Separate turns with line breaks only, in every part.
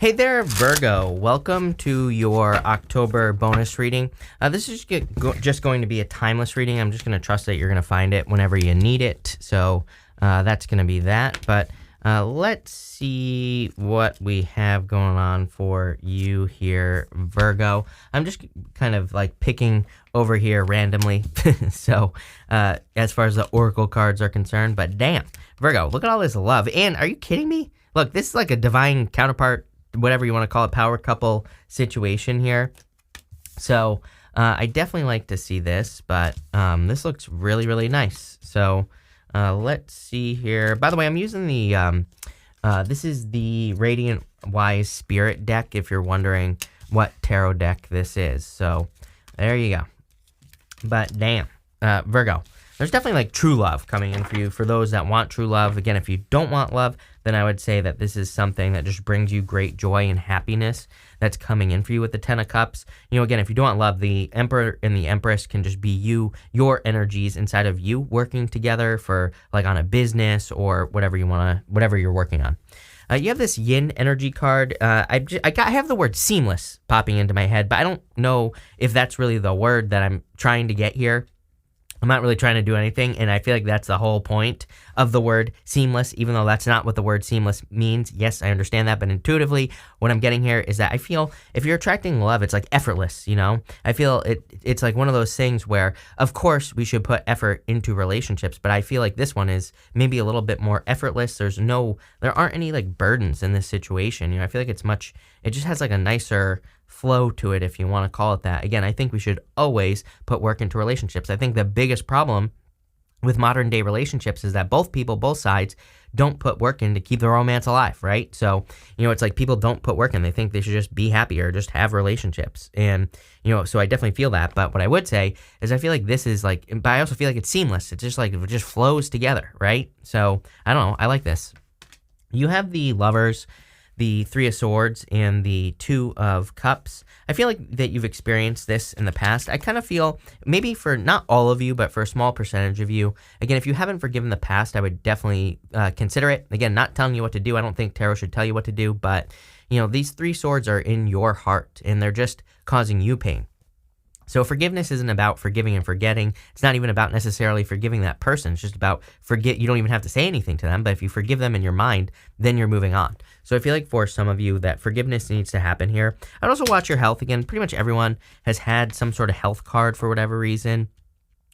Hey there, Virgo. Welcome to your October bonus reading. This is just going to be a timeless reading. I'm just going to trust that you're going to find it whenever you need it. So that's going to be that. But let's see what we have going on for you here, Virgo. I'm just kind of like picking over here randomly. So as far as the oracle cards are concerned, but damn, Virgo, look at all this love. And are you kidding me? Look, this is like a divine counterpart, whatever you want to call it, power couple situation here. So I definitely like to see this, but this looks really, really nice. So let's see here. By the way, I'm using the, this is the Radiant Wise Spirit deck, if you're wondering what tarot deck this is. So there you go. But damn, Virgo, there's definitely like true love coming in for you. For those that want true love, again, if you don't want love, then I would say that this is something that just brings you great joy and happiness that's coming in for you with the Ten of Cups. You know, again, if you don't want love, the Emperor and the Empress can just be you, your energies inside of you working together for like on a business or whatever you want to, whatever you're working on. You have this Yin energy card. I have the word seamless popping into my head, but I don't know if that's really the word that I'm trying to get here. I'm not really trying to do anything, and I feel like that's the whole point of the word seamless, even though that's not what the word seamless means. Yes, I understand that, but intuitively, what I'm getting here is that I feel if you're attracting love, it's like effortless, you know? I feel it's like one of those things where, of course, we should put effort into relationships, but I feel like this one is maybe a little bit more effortless. There aren't any like burdens in this situation. You know, I feel like it just has like a nicer flow to it, if you want to call it that. Again, I think we should always put work into relationships. I think the biggest problem with modern day relationships is that both sides don't put work in to keep the romance alive, right? So, you know, it's like people don't put work in. They think they should just be happy or just have relationships. And, you know, so I definitely feel that. But what I would say is I feel like this is like, but I also feel like it's seamless. It's just like, it just flows together, right? So, I don't know. I like this. You have the Lovers, the Three of Swords, and the Two of Cups. I feel like that you've experienced this in the past. I kind of feel, maybe for not all of you, but for a small percentage of you, again, if you haven't forgiven the past, I would definitely consider it. Again, not telling you what to do. I don't think tarot should tell you what to do, but, you know, these three swords are in your heart, and they're just causing you pain. So forgiveness isn't about forgiving and forgetting. It's not even about necessarily forgiving that person. It's just about you don't even have to say anything to them, but if you forgive them in your mind, then you're moving on. So I feel like for some of you that forgiveness needs to happen here. I'd also watch your health. Again, pretty much everyone has had some sort of health card for whatever reason.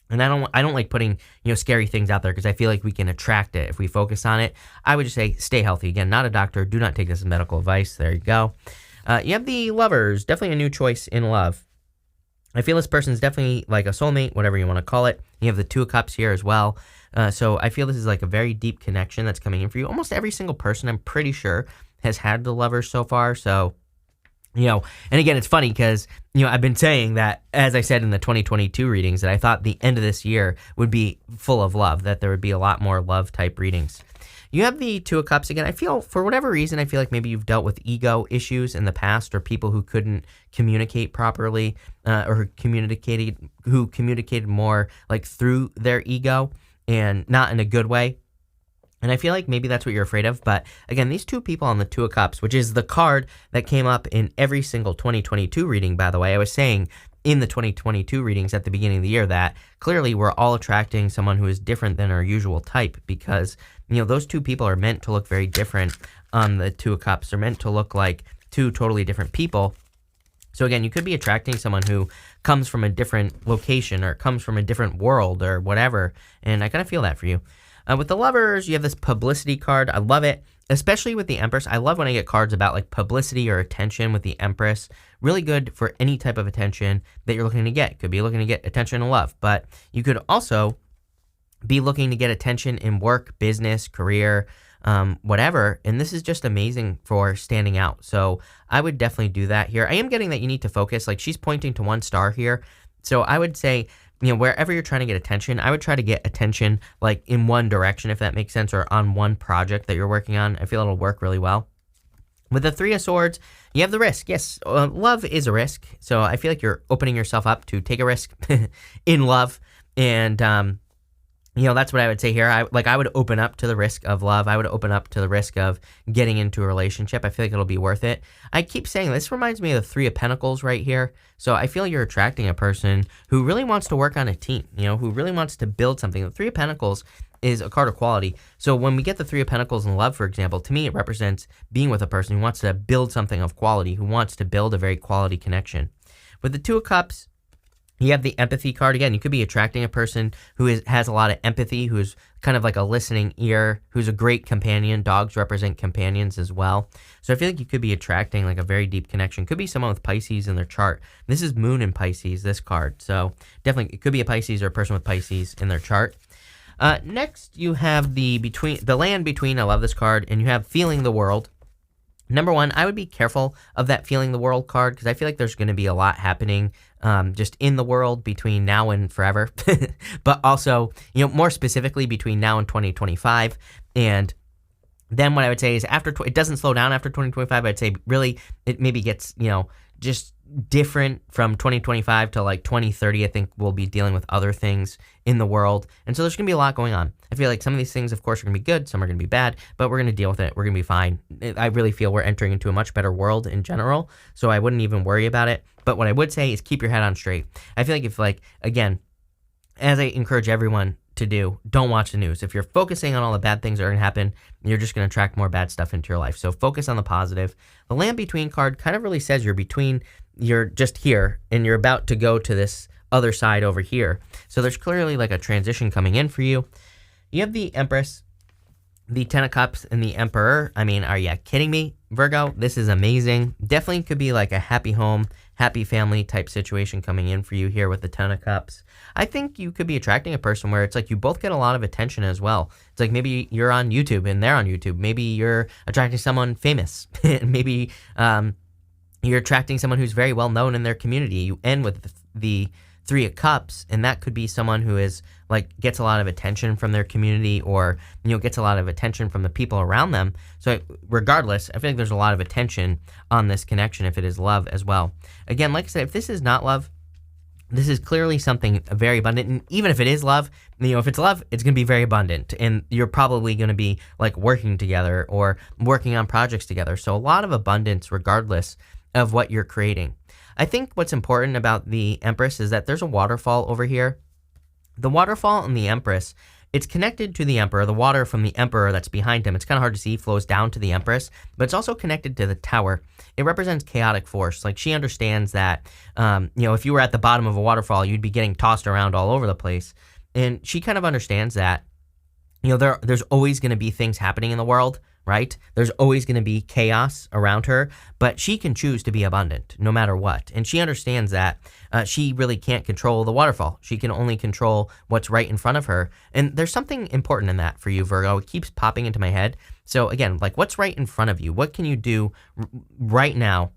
And I don't like putting, you know, scary things out there because I feel like we can attract it if we focus on it. I would just say stay healthy. Again, not a doctor. Do not take this as medical advice. There you go. You have the Lovers. Definitely a new choice in love. I feel this person's definitely like a soulmate, whatever you want to call it. You have the Two of Cups here as well. So I feel this is like a very deep connection that's coming in for you. Almost every single person, I'm pretty sure, has had the Lovers so far. So, you know, and again, it's funny because, you know, I've been saying that, as I said in the 2022 readings, that I thought the end of this year would be full of love, that there would be a lot more love type readings. You have the Two of Cups again. I feel, for whatever reason, I feel like maybe you've dealt with ego issues in the past, or people who couldn't communicate properly, or who communicated more like through their ego and not in a good way. And I feel like maybe that's what you're afraid of. But again, these two people on the Two of Cups, which is the card that came up in every single 2022 reading, by the way, I was saying in the 2022 readings at the beginning of the year that clearly we're all attracting someone who is different than our usual type, because, you know, those two people are meant to look very different on the Two of Cups. They're meant to look like two totally different people. So again, you could be attracting someone who comes from a different location or comes from a different world or whatever, and I kind of feel that for you. With the Lovers, you have this Publicity card. I love it, especially with the Empress. I love when I get cards about like publicity or attention with the Empress. Really good for any type of attention that you're looking to get. Could be looking to get attention and love, but you could also be looking to get attention in work, business, career, whatever. And this is just amazing for standing out. So I would definitely do that here. I am getting that you need to focus. Like, she's pointing to one star here. So I would say, you know, wherever you're trying to get attention, I would try to get attention like in one direction, if that makes sense, or on one project that you're working on. I feel it'll work really well. With the Three of Swords, you have the risk. Yes, love is a risk. So I feel like you're opening yourself up to take a risk in love. And, That's what I would say here. I would open up to the risk of love. I would open up to the risk of getting into a relationship. I feel like it'll be worth it. I keep saying this reminds me of the Three of Pentacles right here. So I feel you're attracting a person who really wants to work on a team, who really wants to build something. The Three of Pentacles is a card of quality. So when we get the Three of Pentacles in love, for example, to me, it represents being with a person who wants to build something of quality, who wants to build a very quality connection. With the Two of Cups, you have the empathy card. Again, you could be attracting a person who has a lot of empathy, who's kind of like a listening ear, who's a great companion. Dogs represent companions as well. So I feel like you could be attracting like a very deep connection. Could be someone with Pisces in their chart. This is Moon in Pisces, this card. So definitely it could be a Pisces or a person with Pisces in their chart. Next, you have the land between. I love this card. And you have Feeling the World. Number one, I would be careful of that Feeling the World card because I feel like there's going to be a lot happening just in the world between now and forever. But also, more specifically between now and 2025. And then what I would say is it doesn't slow down after 2025. I'd say really it maybe gets, just different from 2025 to like 2030. I think we'll be dealing with other things in the world. And so there's going to be a lot going on. I feel like some of these things, of course, are going to be good. Some are going to be bad, but we're going to deal with it. We're going to be fine. I really feel we're entering into a much better world in general. So I wouldn't even worry about it. But what I would say is keep your head on straight. I feel like again, as I encourage everyone to do, don't watch the news. If you're focusing on all the bad things that are going to happen, you're just going to attract more bad stuff into your life. So focus on the positive. The Land Between card kind of really says you're just here and you're about to go to this other side over here. So there's clearly like a transition coming in for you. You have the Empress, the Ten of Cups, and the Emperor. I mean, are you kidding me, Virgo? This is amazing. Definitely could be like a happy home, happy family type situation coming in for you here with the Ten of Cups. I think you could be attracting a person where it's like you both get a lot of attention as well. It's like maybe you're on YouTube and they're on YouTube. Maybe you're attracting someone famous. Maybe you're attracting someone who's very well known in their community. You end with the Three of Cups, and that could be someone who is like gets a lot of attention from their community, or gets a lot of attention from the people around them. So regardless, I feel like there's a lot of attention on this connection if it is love as well. Again, like I said, if this is not love, this is clearly something very abundant. And even if it is love, if it's love, it's going to be very abundant. And you're probably going to be like working together or working on projects together. So a lot of abundance regardless of what you're creating. I think what's important about the Empress is that there's a waterfall over here. The waterfall and the Empress, it's connected to the Emperor. The water from the Emperor that's behind him, it's kind of hard to see, flows down to the Empress, but it's also connected to the Tower. It represents chaotic force. Like she understands that, if you were at the bottom of a waterfall, you'd be getting tossed around all over the place. And she kind of understands that, there's always going to be things happening in the world, right? There's always going to be chaos around her, but she can choose to be abundant no matter what. And she understands that she really can't control the waterfall. She can only control what's right in front of her. And there's something important in that for you, Virgo. It keeps popping into my head. So again, like what's right in front of you? What can you do right now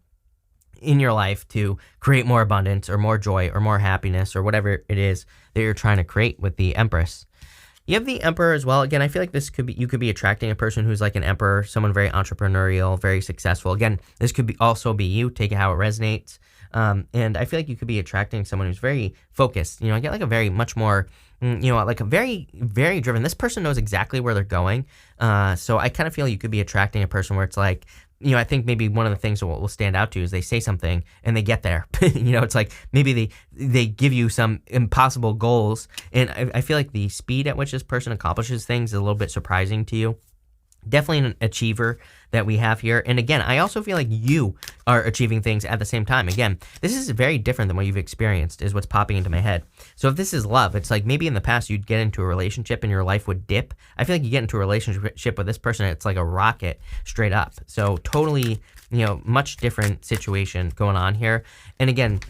in your life to create more abundance or more joy or more happiness or whatever it is that you're trying to create with the Empress? You have the Emperor as well. Again, I feel like you could be attracting a person who's like an emperor, someone very entrepreneurial, very successful. Again, this could also be you. Take it how it resonates. And I feel like you could be attracting someone who's very focused. I get like a very much more, like a very, very driven. This person knows exactly where they're going. So I kind of feel you could be attracting a person where it's like, I think maybe one of the things that will stand out to you is they say something and they get there. It's like maybe they give you some impossible goals. And I feel like the speed at which this person accomplishes things is a little bit surprising to you. Definitely an achiever that we have here. And again, I also feel like you are achieving things at the same time. Again, this is very different than what you've experienced is what's popping into my head. So if this is love, it's like maybe in the past you'd get into a relationship and your life would dip. I feel like you get into a relationship with this person, it's like a rocket straight up. So totally, much different situation going on here. And again,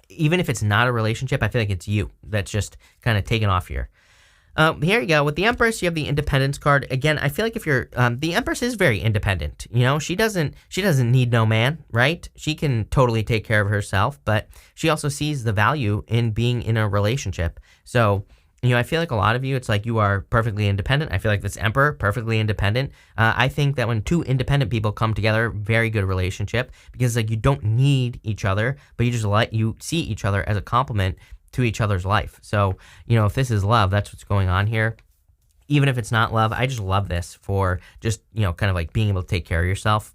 even if it's not a relationship, I feel like it's you that's just kind of taken off here. Here you go. With the Empress, you have the Independence card. Again, I feel like if you're, the Empress is very independent. She doesn't need no man, right? She can totally take care of herself, but she also sees the value in being in a relationship. So, I feel like a lot of you, it's like you are perfectly independent. I feel like this Emperor, perfectly independent. I think that when two independent people come together, very good relationship because like you don't need each other, but you see each other as a complement to each other's life. So, if this is love, that's what's going on here. Even if it's not love, I just love this for just, kind of like being able to take care of yourself,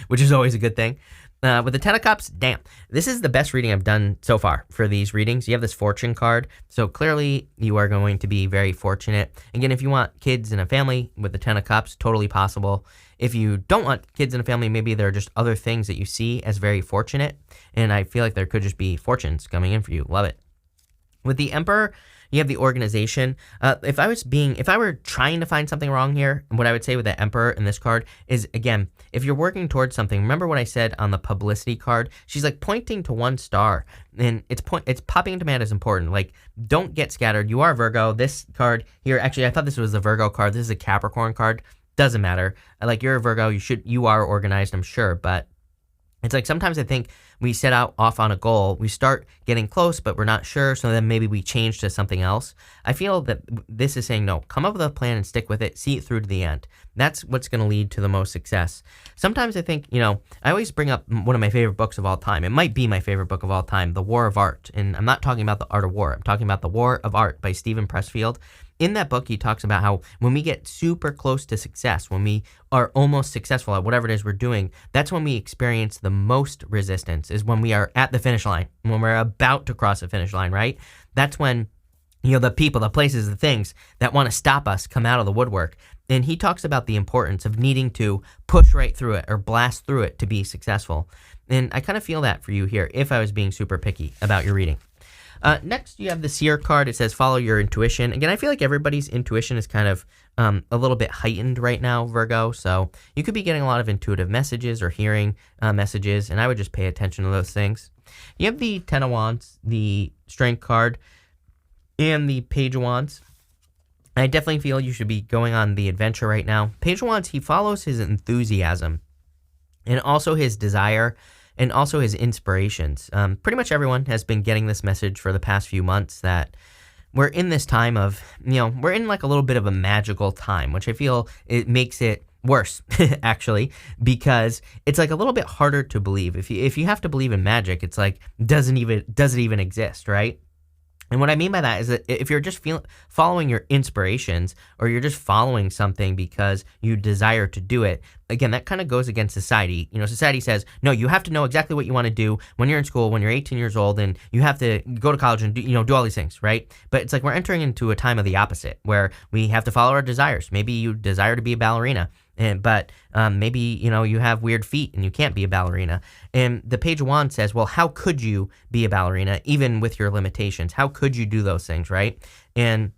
which is always a good thing. With the Ten of Cups, damn, this is the best reading I've done so far for these readings. You have this fortune card, so clearly you are going to be very fortunate. Again, if you want kids and a family with the Ten of Cups, totally possible. If you don't want kids and a family, maybe there are just other things that you see as very fortunate, and I feel like there could just be fortunes coming in for you. Love it. With the Emperor, you have the organization. If I were trying to find something wrong here, what I would say with the Emperor in this card is, again, if you're working towards something, remember what I said on the Publicity card? She's like pointing to one star, and it's popping into my head as important. Like, don't get scattered. You are Virgo. This card here, actually, I thought this was a Virgo card. This is a Capricorn card. Doesn't matter. Like, you're a Virgo. You are organized, I'm sure, but it's like sometimes I think we set out off on a goal, we start getting close, but we're not sure, so then maybe we change to something else. I feel that this is saying, no, come up with a plan and stick with it, see it through to the end. That's what's going to lead to the most success. Sometimes I think, I always bring up one of my favorite books of all time. It might be my favorite book of all time, The War of Art. And I'm not talking about The Art of War. I'm talking about The War of Art by Stephen Pressfield. In that book, he talks about how when we get super close to success, when we are almost successful at whatever it is we're doing, that's when we experience the most resistance, is when we are at the finish line, when we're about to cross the finish line, right? That's when, the people, the places, the things that want to stop us come out of the woodwork. And he talks about the importance of needing to push right through it or blast through it to be successful. And I kind of feel that for you here, if I was being super picky about your reading. Next, you have the Seer card. It says, follow your intuition. Again, I feel like everybody's intuition is kind of a little bit heightened right now, Virgo. So you could be getting a lot of intuitive messages or hearing messages, and I would just pay attention to those things. You have the Ten of Wands, the Strength card, and the Page of Wands. I definitely feel you should be going on the adventure right now. Page of Wands, he follows his enthusiasm and also his desire and also his inspirations. Pretty much everyone has been getting this message for the past few months that we're in this time of, we're in like a little bit of a magical time, which I feel it makes it worse, actually, because it's like a little bit harder to believe. If you have to believe in magic, it's like, does it even exist, right? And what I mean by that is that if you're just following your inspirations, or you're just following something because you desire to do it, again, that kind of goes against society. Society says, no, you have to know exactly what you want to do when you're in school, when you're 18 years old, and you have to go to college and do all these things, right? But it's like we're entering into a time of the opposite, where we have to follow our desires. Maybe you desire to be a ballerina, but maybe, you have weird feet and you can't be a ballerina. And the Page of Wands says, well, how could you be a ballerina even with your limitations? How could you do those things, right? And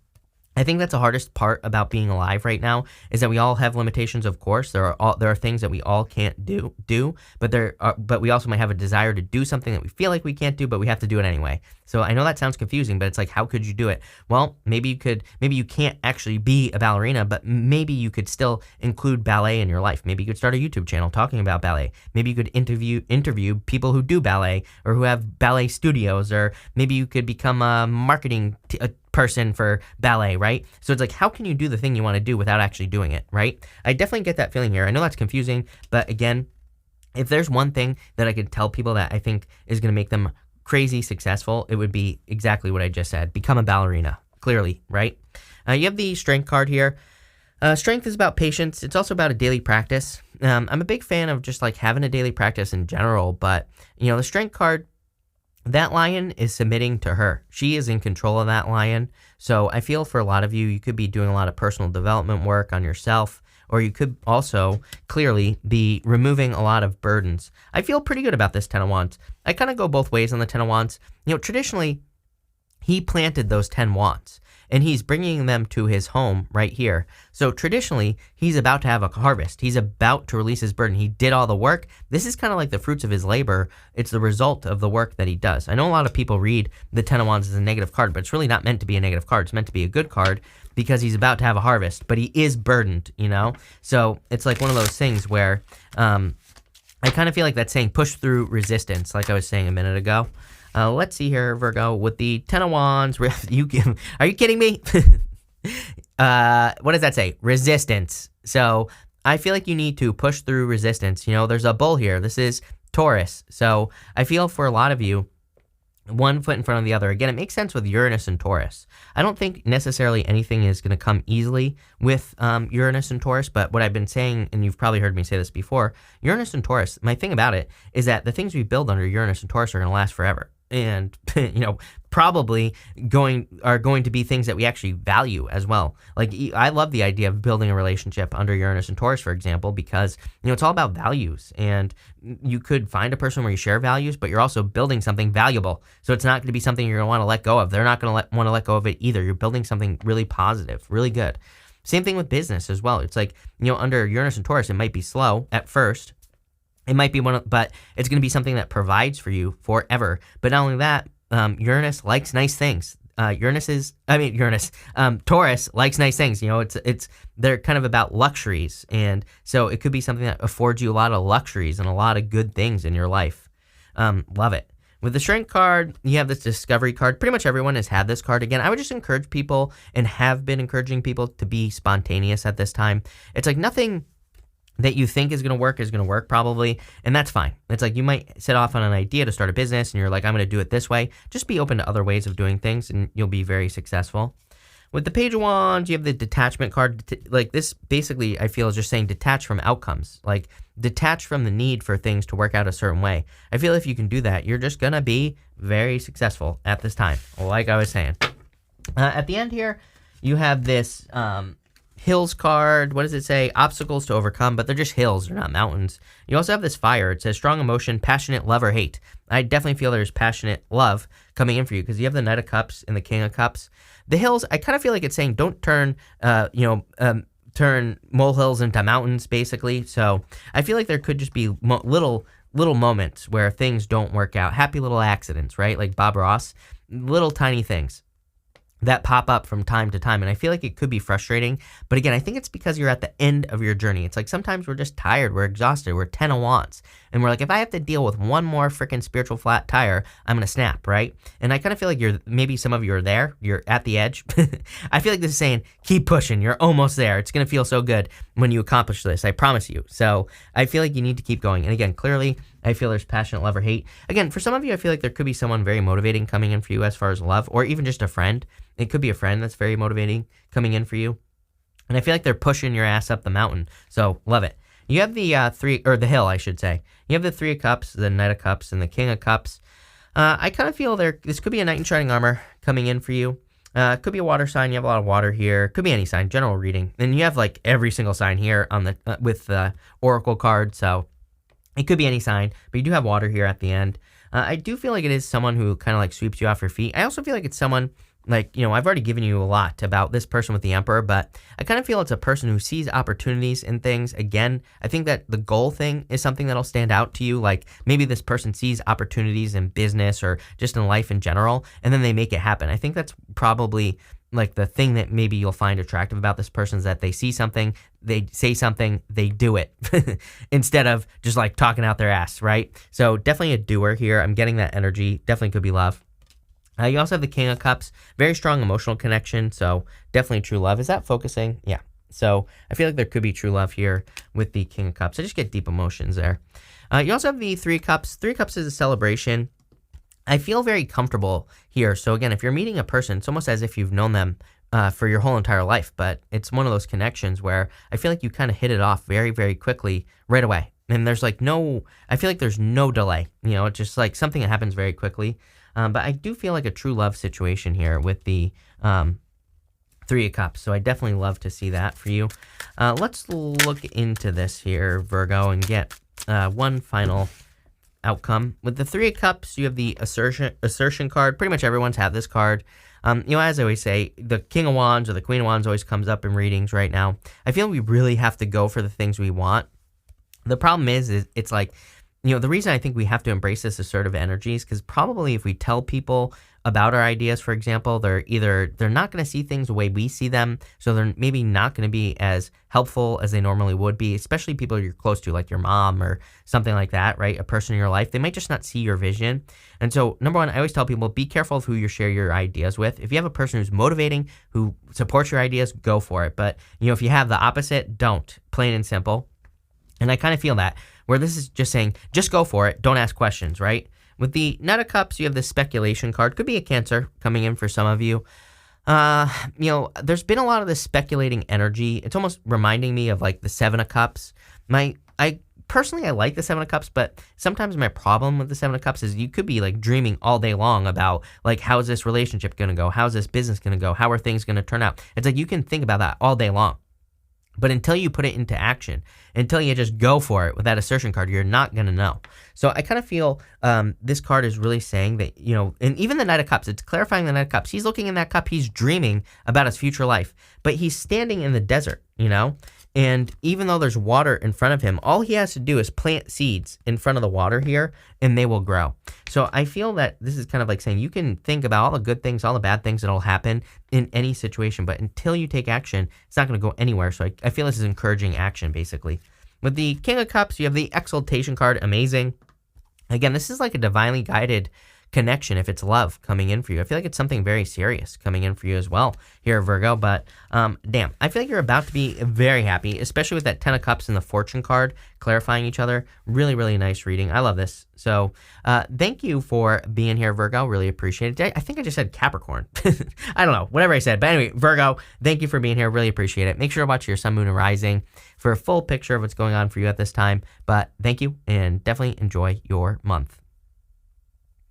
I think that's the hardest part about being alive right now, is that we all have limitations, of course. There are things that we all can't do, but we also might have a desire to do something that we feel like we can't do, but we have to do it anyway. So I know that sounds confusing, but it's like, how could you do it? Well, maybe you can't actually be a ballerina, but maybe you could still include ballet in your life. Maybe you could start a YouTube channel talking about ballet. Maybe you could interview people who do ballet or who have ballet studios, or maybe you could become a marketing person for ballet, right? So it's like, how can you do the thing you want to do without actually doing it, right? I definitely get that feeling here. I know that's confusing, but again, if there's one thing that I could tell people that I think is going to make them crazy successful, it would be exactly what I just said. Become a ballerina, clearly, right? You have the Strength card here. Strength is about patience. It's also about a daily practice. I'm a big fan of just like having a daily practice in general, but the Strength card, that lion is submitting to her. She is in control of that lion. So I feel for a lot of you, you could be doing a lot of personal development work on yourself, or you could also clearly be removing a lot of burdens. I feel pretty good about this Ten of Wands. I kind of go both ways on the Ten of Wands. Traditionally, he planted those 10 wands, and he's bringing them to his home right here. So traditionally, he's about to have a harvest. He's about to release his burden. He did all the work. This is kind of like the fruits of his labor. It's the result of the work that he does. I know a lot of people read the Ten of Wands as a negative card, but it's really not meant to be a negative card. It's meant to be a good card because he's about to have a harvest, but he is burdened, So it's like one of those things where I kind of feel like that's saying push through resistance, like I was saying a minute ago. Let's see here, Virgo, with the Ten of Wands. Are you kidding me? What does that say? Resistance. So I feel like you need to push through resistance. There's a bull here. This is Taurus. So I feel for a lot of you, one foot in front of the other. Again, it makes sense with Uranus and Taurus. I don't think necessarily anything is going to come easily with Uranus and Taurus, but what I've been saying, and you've probably heard me say this before, Uranus and Taurus, my thing about it is that the things we build under Uranus and Taurus are going to last forever. And, probably going to be things that we actually value as well. Like, I love the idea of building a relationship under Uranus and Taurus, for example, because, it's all about values. And you could find a person where you share values, but you're also building something valuable. So it's not going to be something you're going to want to let go of. They're not going to want to let go of it either. You're building something really positive, really good. Same thing with business as well. It's like, under Uranus and Taurus, it might be slow at first. It might be but it's going to be something that provides for you forever. But not only that, Uranus likes nice things. Taurus likes nice things. They're kind of about luxuries. And so it could be something that affords you a lot of luxuries and a lot of good things in your life. Love it. With the Strength card, you have this Discovery card. Pretty much everyone has had this card. Again, I would just encourage people and have been encouraging people to be spontaneous at this time. It's like nothing that you think is going to work probably, and that's fine. It's like you might set off on an idea to start a business, and you're like, I'm going to do it this way. Just be open to other ways of doing things, and you'll be very successful. With the Page of Wands, you have the Detachment card. Like this, basically, I feel is just saying detach from outcomes. Like detach from the need for things to work out a certain way. I feel if you can do that, you're just going to be very successful at this time, like I was saying. At the end here, you have this Hills card. What does it say? Obstacles to overcome, but they're just hills. They're not mountains. You also have this Fire. It says strong emotion, passionate love or hate. I definitely feel there's passionate love coming in for you because you have the Knight of Cups and the King of Cups. The hills, I kind of feel like it's saying don't turn, turn molehills into mountains, basically. So I feel like there could just be little moments where things don't work out. Happy little accidents, right? Like Bob Ross. Little tiny things that pop up from time to time. And I feel like it could be frustrating. But again, I think it's because you're at the end of your journey. It's like sometimes we're just tired. We're exhausted. We're 10 of Wands. And we're like, if I have to deal with one more freaking spiritual flat tire, I'm going to snap, right? And I kind of feel like maybe some of you are there. You're at the edge. I feel like this is saying, keep pushing. You're almost there. It's going to feel so good when you accomplish this. I promise you. So I feel like you need to keep going. And again, clearly, I feel there's passionate love or hate. Again, for some of you, I feel like there could be someone very motivating coming in for you as far as love, or even just a friend. It could be a friend that's very motivating coming in for you. And I feel like they're pushing your ass up the mountain. So, love it. You have the the hill, I should say. You have the Three of Cups, the Knight of Cups, and the King of Cups. I kind of feel this could be a Knight in Shining Armor coming in for you. It could be a water sign. You have a lot of water here. Could be any sign, general reading. And you have like every single sign here on the with the Oracle card. So, it could be any sign, but you do have water here at the end. I do feel like it is someone who kind of like sweeps you off your feet. I also feel like it's someone like, I've already given you a lot about this person with the Emperor, but I kind of feel it's a person who sees opportunities in things. Again, I think that the goal thing is something that'll stand out to you. Like maybe this person sees opportunities in business or just in life in general, and then they make it happen. I think that's probably like the thing that maybe you'll find attractive about this person is that they see something, they say something, they do it instead of just like talking out their ass, right? So definitely a doer here. I'm getting that energy. Definitely could be love. You also have the King of Cups, very strong emotional connection, so definitely true love. Is that focusing? Yeah. So I feel like there could be true love here with the King of Cups. I just get deep emotions there. You also have the Three Cups. Three Cups is a celebration. I feel very comfortable here. So again, if you're meeting a person, it's almost as if you've known them for your whole entire life, but it's one of those connections where I feel like you kind of hit it off very, very quickly right away. And there's like I feel like there's no delay. It's just like something that happens very quickly. But I do feel like a true love situation here with the Three of Cups. So I definitely love to see that for you. Let's look into this here, Virgo, and get one final outcome. With the Three of Cups, you have the assertion card. Pretty much everyone's had this card. As I always say, the King of Wands or the Queen of Wands always comes up in readings right now. I feel we really have to go for the things we want. The problem is it's like, the reason I think we have to embrace this assertive energy is because probably if we tell people about our ideas, for example, they're not going to see things the way we see them, so they're maybe not going to be as helpful as they normally would be, especially people you're close to, like your mom or something like that, right? A person in your life, they might just not see your vision. And so, number one, I always tell people, be careful of who you share your ideas with. If you have a person who's motivating, who supports your ideas, go for it. But, if you have the opposite, don't. Plain and simple. And I kind of feel that, where this is just saying, just go for it, don't ask questions, right? With the Knight of Cups, you have the speculation card. Could be a Cancer coming in for some of you. There's been a lot of this speculating energy. It's almost reminding me of like the Seven of Cups. Personally, I like the Seven of Cups, but sometimes my problem with the Seven of Cups is you could be like dreaming all day long about like, how's this relationship going to go? How's this business going to go? How are things going to turn out? It's like you can think about that all day long. But until you put it into action, until you just go for it with that assertion card, you're not going to know. So I kind of feel this card is really saying that, and even the Knight of Cups, it's clarifying the Knight of Cups. He's looking in that cup. He's dreaming about his future life, but he's standing in the desert, and even though there's water in front of him, all he has to do is plant seeds in front of the water here, and they will grow. So I feel that this is kind of like saying you can think about all the good things, all the bad things that'll happen in any situation, but until you take action, it's not going to go anywhere. So I feel this is encouraging action, basically. With the King of Cups, you have the Exaltation card. Amazing. Again, this is like a divinely guided connection if it's love coming in for you. I feel like it's something very serious coming in for you as well here, Virgo. But damn, I feel like you're about to be very happy, especially with that 10 of Cups and the Fortune card clarifying each other. Really, really nice reading. I love this. So thank you for being here, Virgo. Really appreciate it. I think I just said Capricorn. I don't know, whatever I said. But anyway, Virgo, thank you for being here. Really appreciate it. Make sure to watch your Sun, Moon, and Rising for a full picture of what's going on for you at this time. But thank you, and definitely enjoy your month.